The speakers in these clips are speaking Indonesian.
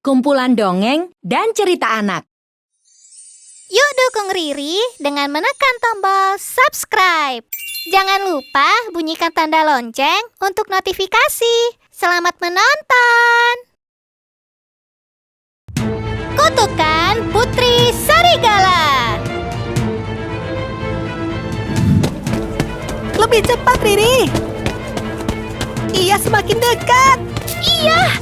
kumpulan dongeng dan cerita anak. Yuk dukung Riri dengan menekan tombol subscribe. Jangan lupa bunyikan tanda lonceng untuk notifikasi. Selamat menonton. Kutukan Putri Serigala. Lebih cepat, Riri. Ia semakin dekat. Iya.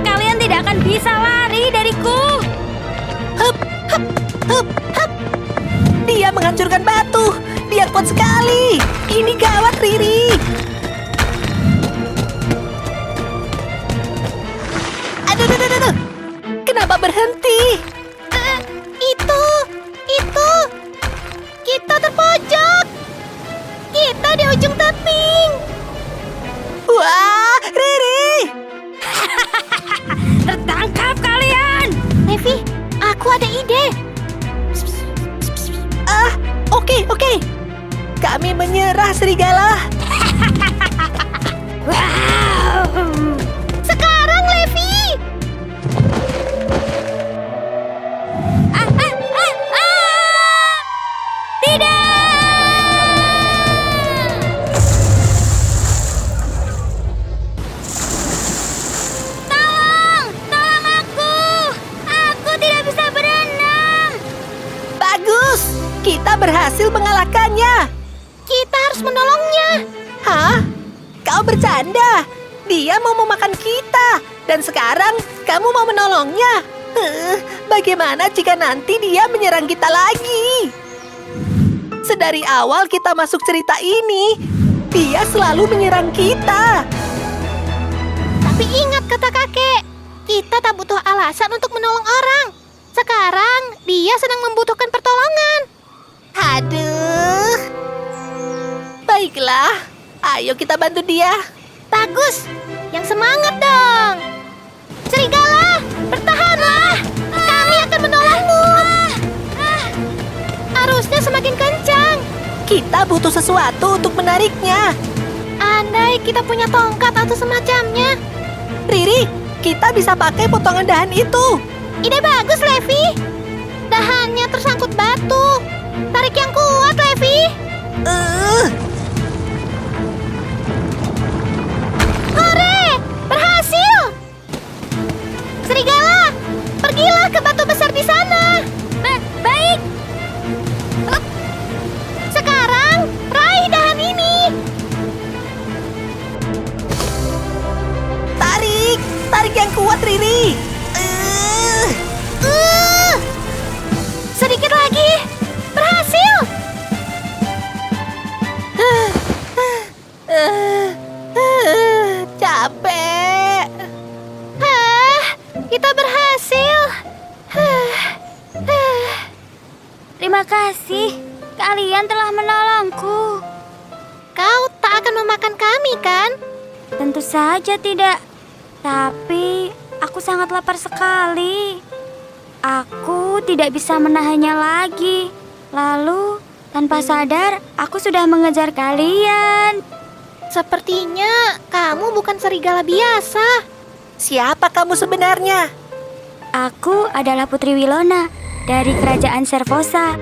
Kalian tidak akan bisa lari dariku. Hup. Dia menghancurkan batu. Dia kuat sekali. Ini gawat, Riri. Aduh. Kenapa berhenti? Itu. Kita terpojok. Kita di ujung tebing. Wah, Riri. Tertangkap kalian. Levi, aku ada ide. Oke. Kami menyerah, serigala. Sekarang, Levi. Tidak. Tolong aku. Aku tidak bisa berenang. Bagus. Kita berhasil mengalahkannya. Kita harus menolongnya. Hah? Kau bercanda? Dia mau memakan kita. Dan sekarang kamu mau menolongnya? Bagaimana jika nanti dia menyerang kita lagi? Sedari awal kita masuk cerita ini, dia selalu menyerang kita. Tapi ingat kata kakek, kita tak butuh alasan untuk menolong orang. Sekarang dia sedang membutuhkan pertolongan. Aduh. Baiklah, ayo kita bantu dia. Bagus, yang semangat dong. Serigala, bertahanlah. Kami akan menolongmu. Arusnya semakin kencang. Kita butuh sesuatu untuk menariknya. Andai kita punya tongkat atau semacamnya. Riri, kita bisa pakai potongan dahan itu. Ide bagus, Levi. Dahannya tersangkut batu. Tarik yang kuat, Levi. Hore! Berhasil! Serigala, pergilah ke batu besar di sana. Baik. Sekarang, raih dahan ini. Tarik yang kuat, Riri. Sedikit lagi. Berhasil. Capek. Kita berhasil. Terima kasih. Kalian telah menolongku. Kau tak akan memakan kami, kan? Tentu saja tidak. Tapi aku sangat lapar sekali. Aku tidak bisa menahannya lagi. Lalu, tanpa sadar, aku sudah mengejar kalian. Sepertinya kamu bukan serigala biasa. Siapa kamu sebenarnya? Aku adalah Putri Wilona dari Kerajaan Servosa.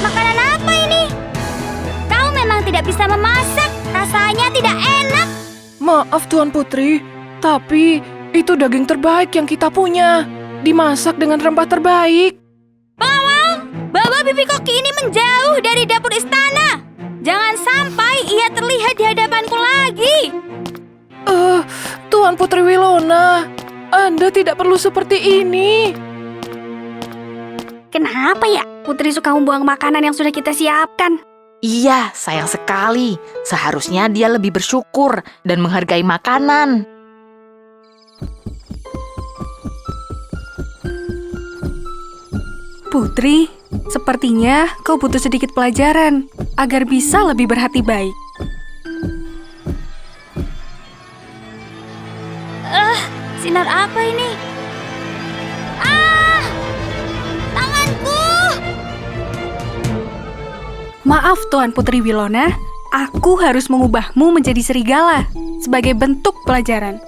Makanan apa ini? Kau memang tidak bisa memasak. Rasanya tidak enak. Maaf Tuan Putri, tapi itu daging terbaik yang kita punya. Dimasak dengan rempah terbaik. Bawa bibi koki ini menjauh dari dapur istana. Jangan sampai ia terlihat di hadapanku lagi. Tuan Putri Wilona, Anda tidak perlu seperti ini. Kenapa ya Putri suka membuang makanan yang sudah kita siapkan? Iya, sayang sekali. Seharusnya dia lebih bersyukur dan menghargai makanan. Putri, sepertinya kau butuh sedikit pelajaran agar bisa lebih berhati baik. Sinar apa ini? Maaf Tuan Putri Wilona, aku harus mengubahmu menjadi serigala sebagai bentuk pelajaran.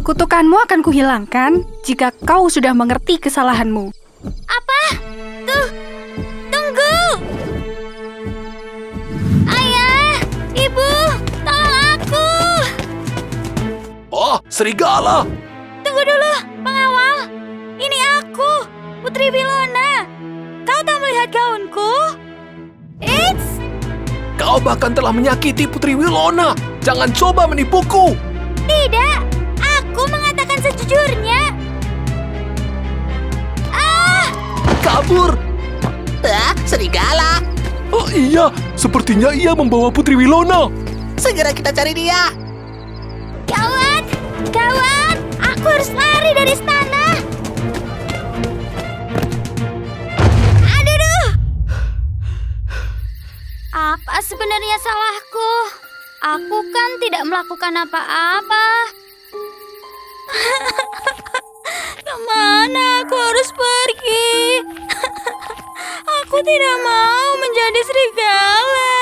Kutukanmu akan kuhilangkan jika kau sudah mengerti kesalahanmu. Apa? Tunggu! Ayah, Ibu, tolong aku! Oh, serigala! Tunggu dulu, pengawal. Ini aku, Putri Wilona. Kau tak melihat gaunku? Eits! Kau bahkan telah menyakiti Putri Wilona. Jangan coba menipuku. Tidak, aku mengatakan sejujurnya. Kabur! Serigala! Oh iya, sepertinya ia membawa Putri Wilona. Segera kita cari dia. Gawat! Gawat! Aku harus lari dari istana. Aduh! Apa sebenarnya salahku? Aku kan tidak melakukan apa-apa. Kemana aku harus pergi? Aku tidak mau menjadi serigala.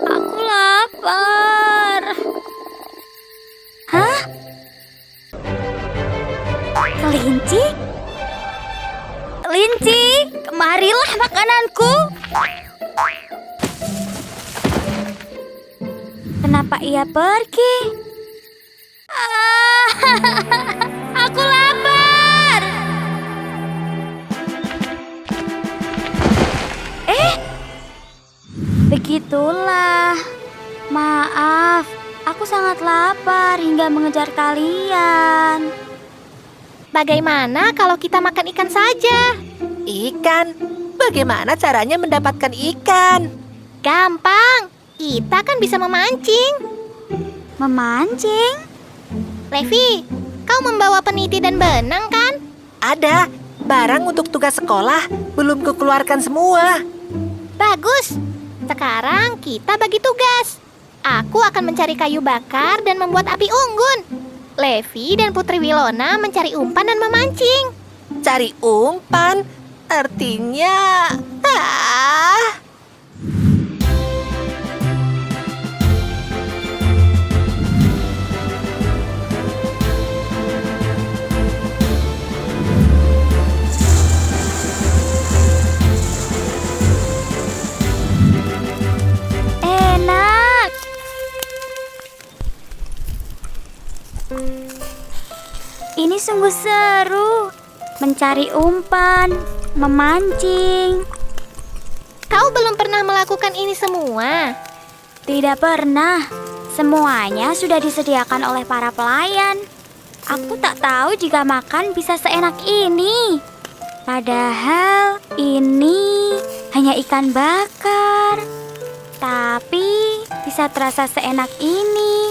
Aku lapar. Hah? Kelinci? Kelinci, kemarilah makananku. Kenapa ia pergi? Aku lapar. Begitulah. Maaf, aku sangat lapar hingga mengejar kalian. Bagaimana kalau kita makan ikan saja? Ikan? Bagaimana caranya mendapatkan ikan? Gampang, kita kan bisa memancing. Memancing? Levi, kau membawa peniti dan benang kan? Ada. Barang untuk tugas sekolah belum kukeluarkan semua. Bagus. Sekarang kita bagi tugas. Aku akan mencari kayu bakar dan membuat api unggun. Levi dan Putri Wilona mencari umpan dan memancing. Cari umpan? Artinya... Enak. Ini sungguh seru. Mencari umpan, memancing. Kau belum pernah melakukan ini semua. Tidak pernah. Semuanya sudah disediakan oleh para pelayan. Aku tak tahu jika makan bisa seenak ini. Padahal ini hanya ikan bakar. Tapi bisa terasa seenak ini.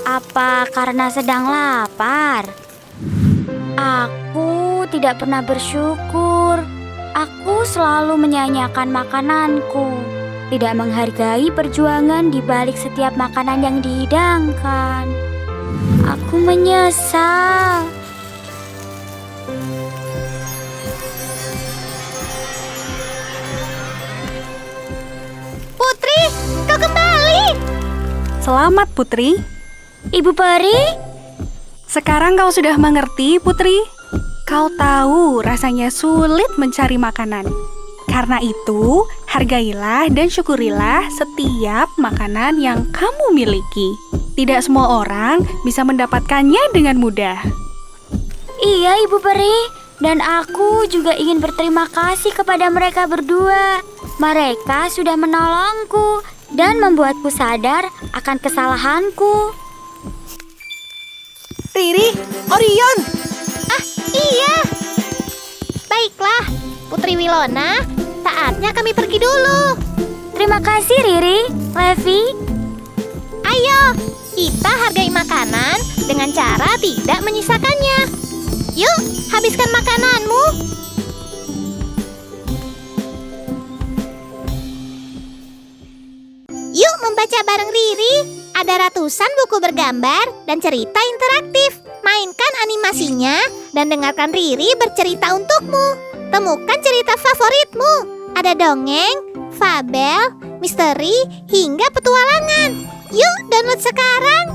Apa karena sedang lapar? Aku tidak pernah bersyukur. Aku selalu menyanyiakan makananku. Tidak menghargai perjuangan di balik setiap makanan yang dihidangkan. Aku menyesal. Putri, kau kembali. Selamat Putri. Ibu Peri? Sekarang kau sudah mengerti, Putri. Kau tahu rasanya sulit mencari makanan. Karena itu, hargailah dan syukurilah setiap makanan yang kamu miliki. Tidak semua orang bisa mendapatkannya dengan mudah. Iya, Ibu Peri. Dan aku juga ingin berterima kasih kepada mereka berdua. Mereka sudah menolongku dan membuatku sadar akan kesalahanku. Riri, Orion! Iya. Baiklah, Putri Wilona, saatnya kami pergi dulu. Terima kasih, Riri, Levi. Ayo, kita hargai makanan dengan cara tidak menyisakannya. Yuk, habiskan makananmu. Yuk membaca bareng Riri. Ada ratusan buku bergambar dan cerita interaktif. Mainkan animasinya dan dengarkan Riri bercerita untukmu. Temukan cerita favoritmu. Ada dongeng, fabel, misteri, hingga petualangan. Yuk download sekarang.